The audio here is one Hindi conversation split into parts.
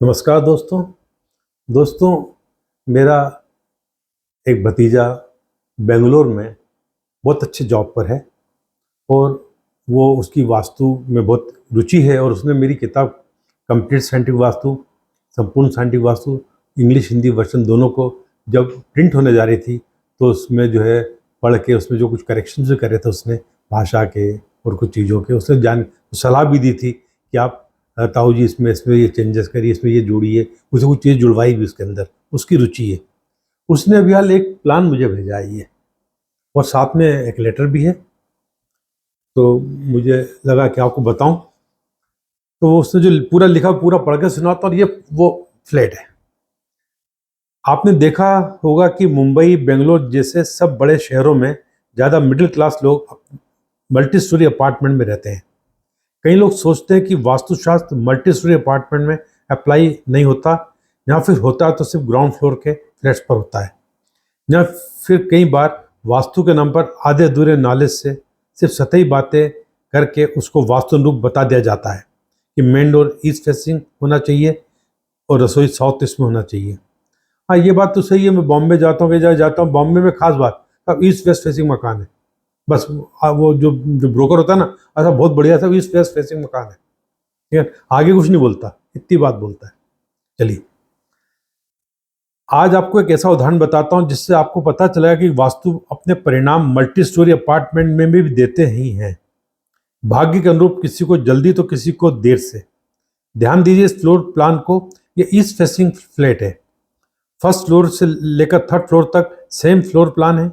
नमस्कार दोस्तों। दोस्तों, मेरा एक भतीजा बेंगलोर में बहुत अच्छे जॉब पर है और वो उसकी वास्तु में बहुत रुचि है और उसने मेरी किताब कंप्लीट साइंटिफिक वास्तु, संपूर्ण scientific vastu, English Hindi version दोनों को जब प्रिंट होने जा रही थी तो उसमें जो है पढ़ के उसमें जो कुछ करेक्शन भी करे थे उसने भाषा के और कुछ चीज़ों के उसने सलाह भी दी थी कि आप ताऊ जी इसमें इसमें ये चेंजेस करिए, इसमें ये जोड़िए, उसे कुछ चीज़ जुड़वाई भी उसके अंदर, उसकी रुचि है। उसने अभी हाल एक प्लान मुझे भेजा है ये, और साथ में एक लेटर भी है, तो मुझे लगा कि आपको बताऊं। तो वो उसने जो पूरा लिखा पूरा पढ़ के सुनाता, और ये वो फ्लैट है। आपने देखा होगा कि मुंबई, बेंगलोर जैसे सब बड़े शहरों में ज़्यादा मिडिल क्लास लोग मल्टी स्टोरी अपार्टमेंट में रहते हैं। कई लोग सोचते हैं कि वास्तुशास्त्र मल्टी स्टोरी अपार्टमेंट में अप्लाई नहीं होता, या फिर होता है तो सिर्फ ग्राउंड फ्लोर के फ्लैट्स पर होता है, या फिर कई बार वास्तु के नाम पर आधे अधूरे नॉलेज से सिर्फ सतही बातें करके उसको वास्तु अनुरूप बता दिया जाता है कि मेन डोर ईस्ट फेसिंग होना चाहिए और रसोई साउथ ईस्ट में होना चाहिए। हाँ, ये बात तो सही है। मैं बॉम्बे जाता हूँ, कई जगह जाता हूँ, बॉम्बे में खास बात अब ईस्ट वेस्ट फेसिंग मकान है। बस वो जो जो ब्रोकर होता है ना, ऐसा बहुत बढ़िया सा ईस्ट वेस्ट फेसिंग मकान है, ठीक है, आगे कुछ नहीं बोलता, इतनी बात बोलता है। चलिए, आज आपको एक ऐसा उदाहरण बताता हूं जिससे आपको पता चलेगा कि वास्तु अपने परिणाम मल्टी स्टोरी अपार्टमेंट में भी देते ही हैं। भाग्य के अनुरूप, किसी को जल्दी तो किसी को देर से। ध्यान दीजिए इस फ्लोर प्लान को। ये ईस्ट फेसिंग फ्लैट है। फर्स्ट फ्लोर से लेकर थर्ड फ्लोर तक सेम फ्लोर प्लान है,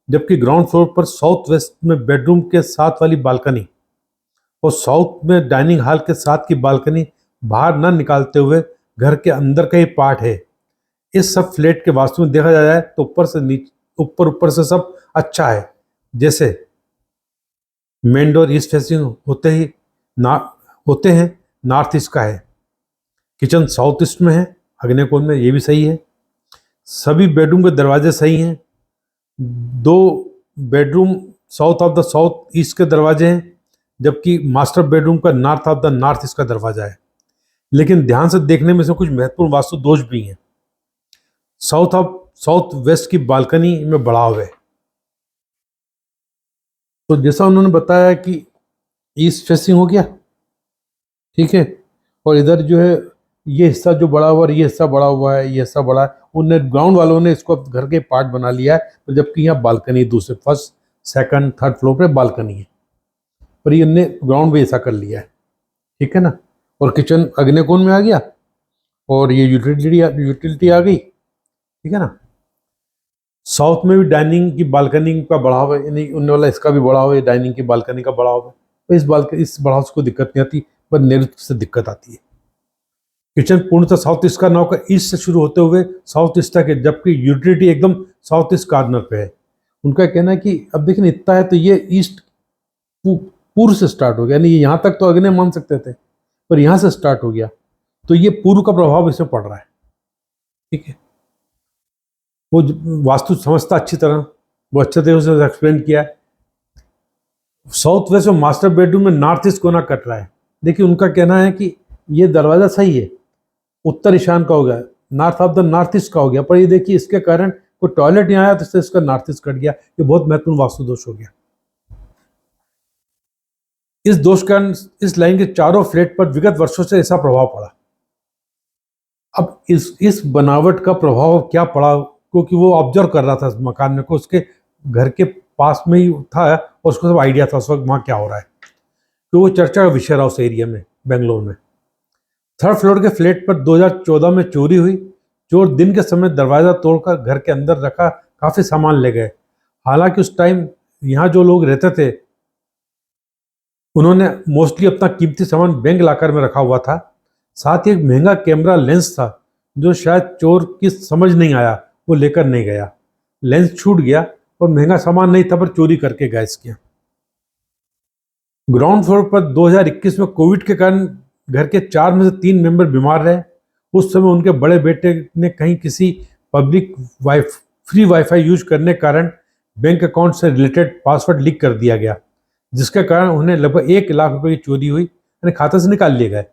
जबकि ग्राउंड फ्लोर पर साउथ वेस्ट में बेडरूम के साथ वाली बालकनी और साउथ में डाइनिंग हॉल के साथ की बालकनी बाहर न निकालते हुए घर के अंदर का ही पार्ट है। इस सब फ्लैट के वास्तु में देखा जाए तो ऊपर से नीचे, ऊपर से सब अच्छा है। जैसे मेन डोर ईस्ट फेसिंग ना होते हैं, नॉर्थ ईस्ट का है। किचन साउथ ईस्ट में है, अग्नि कोण में, ये भी सही है। सभी बेडरूम के दरवाजे सही हैं। 2 bedroom south of the south east के दरवाजे हैं, जबकि मास्टर बेडरूम का north of the north east का दरवाजा है। लेकिन ध्यान से देखने में से कुछ महत्वपूर्ण वास्तु दोष भी हैं। साउथ वेस्ट की बालकनी में बढ़ाव है। तो जैसा उन्होंने बताया कि ईस्ट फेसिंग हो गया, ठीक है, और इधर जो है ये हिस्सा जो बड़ा हुआ है, ये हिस्सा बड़ा हुआ है, ये हिस्सा बड़ा है। उनने ग्राउंड वालों ने इसको घर के पार्ट बना लिया है, तो जबकि यहाँ बालकनी दूसरे फर्स्ट सेकंड थर्ड फ्लोर पे बालकनी है, पर ये इनने ग्राउंड भी ऐसा कर लिया है, ठीक है ना। और किचन अग्नि कोण में आ गया, और ये यूटिलिटी आ गई, ठीक है ना। साउथ में भी डाइनिंग की बालकनी का बढ़ाव है, यानी उनने वाला इसका भी बढ़ाव है, डाइनिंग की बालकनी का बढ़ाव है। तो इस बढ़ाव से कोई दिक्कत नहीं आती, पर नेतृत्व से दिक्कत आती है। किचन पूर्णतः साउथ ईस्ट का ना होकर ईस्ट से शुरू होते हुए साउथ ईस्ट तक है, जबकि यूटिलिटी एकदम साउथ ईस्ट कॉर्नर पे है। उनका कहना है कि अब देखिए इतना है तो ये ईस्ट पूर्व से स्टार्ट हो गया, यानी यहाँ तक तो अग्नि मान सकते थे, पर यहाँ से स्टार्ट हो गया, तो ये पूर्व का प्रभाव इसमें पड़ रहा है, ठीक है। वो वास्तु समझता अच्छी तरह, वो अच्छे तरीके से एक्सप्लेन किया है। साउथ वेस्ट में मास्टर बेडरूम में नॉर्थ ईस्ट कोना कट रहा है। देखिए, उनका कहना है कि ये दरवाजा सही है, उत्तर ईशान का हो गया, north of the north east का हो गया, पर ये देखिए इसके कारण कोई टॉयलेट नहीं आया तो इससे इसका नॉर्थ ईस्ट कट गया। ये बहुत महत्वपूर्ण वास्तु दोष हो गया। इस दोष के कारण इस लाइन के चारों फ्लैट पर विगत वर्षों से ऐसा प्रभाव पड़ा। अब इस बनावट का प्रभाव क्या पड़ा, क्योंकि वो ऑब्जर्व कर रहा था इस मकान में को, उसके घर के पास में ही था और उसको सब आइडिया था उस वक्त वहाँ क्या हो रहा है, तो वो चर्चा का विषय रहा उस एरिया में, बेंगलोर में। थर्ड फ्लोर के फ्लैट पर 2014 में चोरी हुई। चोर दिन के समय दरवाजा तोड़कर घर के अंदर रखा काफी सामान ले गए। हालांकि उस टाइम यहाँ जो लोग रहते थे उन्होंने मोस्टली अपना कीमती सामान बैंक लॉकर में रखा हुआ था। साथ ही एक महंगा कैमरा लेंस था जो शायद चोर की समझ नहीं आया, वो लेकर नहीं गया। लेंस छूट गया और महंगा सामान नहीं था, पर चोरी करके गया इसके। ग्राउंड फ्लोर पर 2021 में कोविड के कारण घर के 4 में से 3 मेंबर बीमार रहे। उस समय उनके बड़े बेटे ने कहीं किसी पब्लिक फ्री वाईफाई यूज करने के कारण बैंक अकाउंट से रिलेटेड पासवर्ड लीक कर दिया गया, जिसके कारण उन्हें लगभग 1 लाख रुपए की चोरी हुई, यानी खाते से निकाल लिए गए।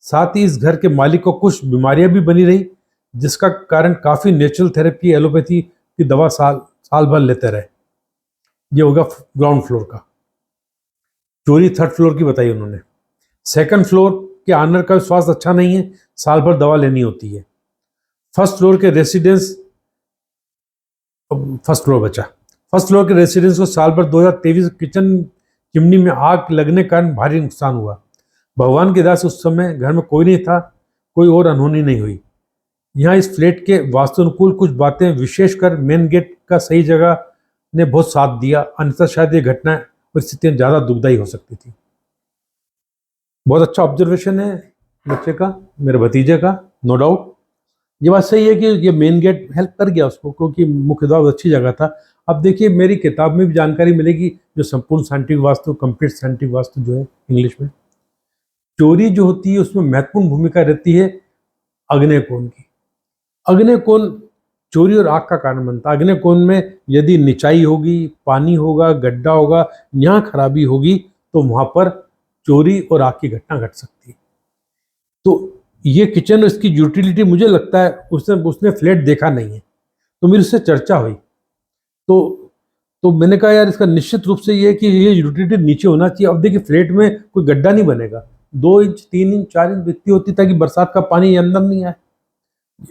साथ ही इस घर के मालिक को कुछ बीमारियां भी बनी रही, जिसका कारण काफ़ी नेचुरल थेरेपी, एलोपैथी की दवा साल भर लेते रहे। ये होगा ग्राउंड फ्लोर का। चोरी थर्ड फ्लोर की बताई उन्होंने। सेकंड फ्लोर के ऑनर का स्वास्थ्य अच्छा नहीं है, साल भर दवा लेनी होती है। फर्स्ट फ्लोर के रेसिडेंस फर्स्ट फ्लोर बचा। फर्स्ट फ्लोर के रेसिडेंस को साल भर 2023 किचन चिमनी में आग लगने के कारण भारी नुकसान हुआ। भगवान की दया से उस समय घर में कोई नहीं था, कोई और अनहोनी नहीं हुई। यहाँ इस फ्लैट के वास्तु अनुकूल कुछ बातें, विशेषकर मेन गेट का सही जगह ने बहुत साथ दिया, अन्यथा शायद ये घटना और स्थितियाँ ज़्यादा दुखदायी हो सकती थी। बहुत अच्छा ऑब्जर्वेशन है बच्चे का, मेरे भतीजे का, नो डाउट। ये बात सही है कि ये मेन गेट हेल्प कर गया उसको, क्योंकि मुख्य द्वार अच्छी जगह था। अब देखिए, मेरी किताब में भी जानकारी मिलेगी, जो संपूर्ण scientific vastu, complete scientific vastu जो है इंग्लिश में, चोरी जो होती है उसमें महत्वपूर्ण भूमिका रहती है अग्नेय कोण की। अग्नेय कोण चोरी और आग का कारण बनता है। अग्नेय कोण में यदि निचाई होगी, पानी होगा, गड्ढा होगा, यहाँ खराबी होगी, तो वहां पर चोरी और आग की घटना घट सकती है। तो ये किचन, इसकी यूटिलिटी, मुझे लगता है उसने फ्लैट देखा नहीं है, तो मेरी उससे चर्चा हुई। तो मैंने कहा यार, इसका निश्चित रूप से ये है कि ये यूटिलिटी नीचे होना चाहिए। अब देखिए, फ्लैट में कोई गड्ढा नहीं बनेगा, 2 इंच 3 इंच 4 इंच व्यक्ति होती, ताकि बरसात का पानी अंदर नहीं आए।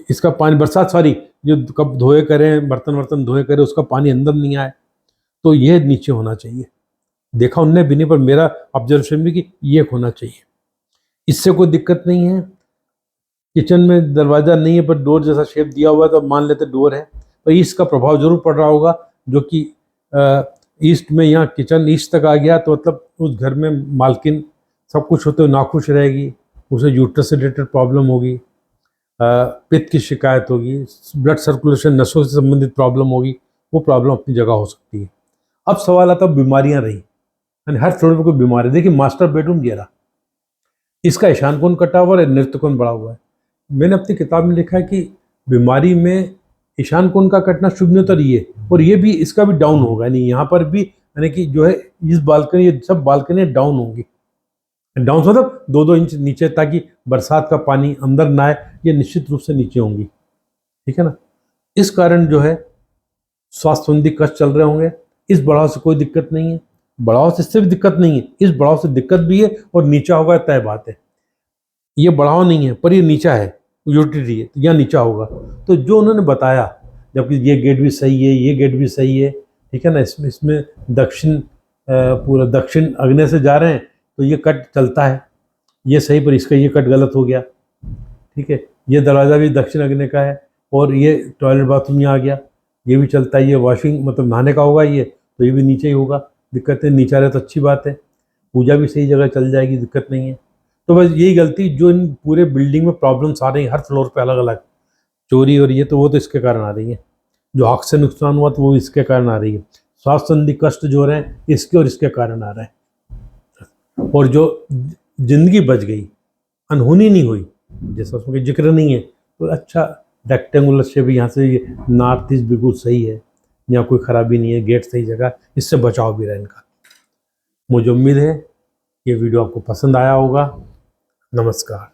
इसका पानी बरसात, सॉरी, जो कप धोए करें, बर्तन वर्तन धोए करें, उसका पानी अंदर नहीं आए, तो ये नीचे होना चाहिए। देखा उनने भी नहीं, पर मेरा ऑब्जर्वेशन भी कि ये होना चाहिए। इससे कोई दिक्कत नहीं है। किचन में दरवाजा नहीं है, पर डोर जैसा शेप दिया हुआ है, तो मान लेते डोर है, पर ईस्ट का प्रभाव जरूर पड़ रहा होगा, जो कि ईस्ट में, यहाँ किचन ईस्ट तक आ गया, तो मतलब उस घर में मालकिन सब कुछ होते हुए नाखुश रहेगी, उसे यूट्रस से रिलेटेड प्रॉब्लम होगी, पित्त की शिकायत होगी, ब्लड सर्कुलेशन, नसों से संबंधित प्रॉब्लम होगी, वो प्रॉब्लम अपनी जगह हो सकती है। अब सवाल आता है बीमारियां रही, यानी हर फ्लोर पर कोई बीमारी। देखिए, मास्टर बेडरूम ये रहा, इसका ईशान कोण कटा हुआ है, नृत्य कोण बढ़ा हुआ है। मैंने अपनी किताब में लिखा है कि बीमारी में ईशान कोण का कटना शुभ नहीं होता, और ये भी, इसका भी डाउन होगा, यानी यहाँ पर भी, यानी कि जो है इस बालकनी, ये सब बालकनी डाउन होंगी। डाउन मतलब 2-2 इंच नीचे, ताकि बरसात का पानी अंदर ना आए, ये निश्चित रूप से नीचे होंगी। ठीक है ना। इस कारण जो है स्वास्थ्य संबंधी कष्ट चल रहे होंगे। इस बढ़ाव से कोई दिक्कत नहीं है, बढ़ाव से इससे भी दिक्कत नहीं है, इस बढ़ाव से दिक्कत भी है, और नीचा होगा तय बात है। ये बढ़ाव नहीं है, पर ये नीचा है, यूटिलिटी है, तो यहाँ नीचा होगा। तो जो उन्होंने बताया, जबकि ये गेट भी सही है, ये गेट भी सही है, ठीक है ना, इसमें दक्षिण, पूरा दक्षिण अग्नि से जा रहे हैं, तो ये कट चलता है, ये सही, पर इसका ये कट गलत हो गया। ठीक है, ये दरवाज़ा भी दक्षिण अग्नि का है, और ये टॉयलेट बाथरूम यहाँ आ गया, ये भी चलता है। ये वॉशिंग मतलब नहाने का होगा ये, तो ये भी नीचे ही होगा। दिक्कत है, नीचा रहे तो अच्छी बात है, पूजा भी सही जगह चल जाएगी, दिक्कत नहीं है। तो बस यही गलती जो इन पूरे बिल्डिंग में प्रॉब्लम्स आ रही हैं, हर फ्लोर पे अलग अलग चोरी हो रही है, तो वो तो इसके कारण आ रही है। जो आग से नुकसान हुआ, तो वो इसके कारण आ रही है। स्वास्थ्य संबंधी कष्ट जो हो रहे हैं, इसके और इसके कारण आ रहे हैं। और जो जिंदगी बच गई, अनहोनी नहीं हुई, जैसा उसमें कोई जिक्र नहीं है, तो अच्छा रेक्टेंगुलर शेप, यहाँ से नॉर्थ ईस्ट बिल्कुल सही है, यहाँ कोई खराबी नहीं है, गेट सही जगह, इससे बचाव भी रहा इनका। मुझे उम्मीद है ये वीडियो आपको पसंद आया होगा। नमस्कार।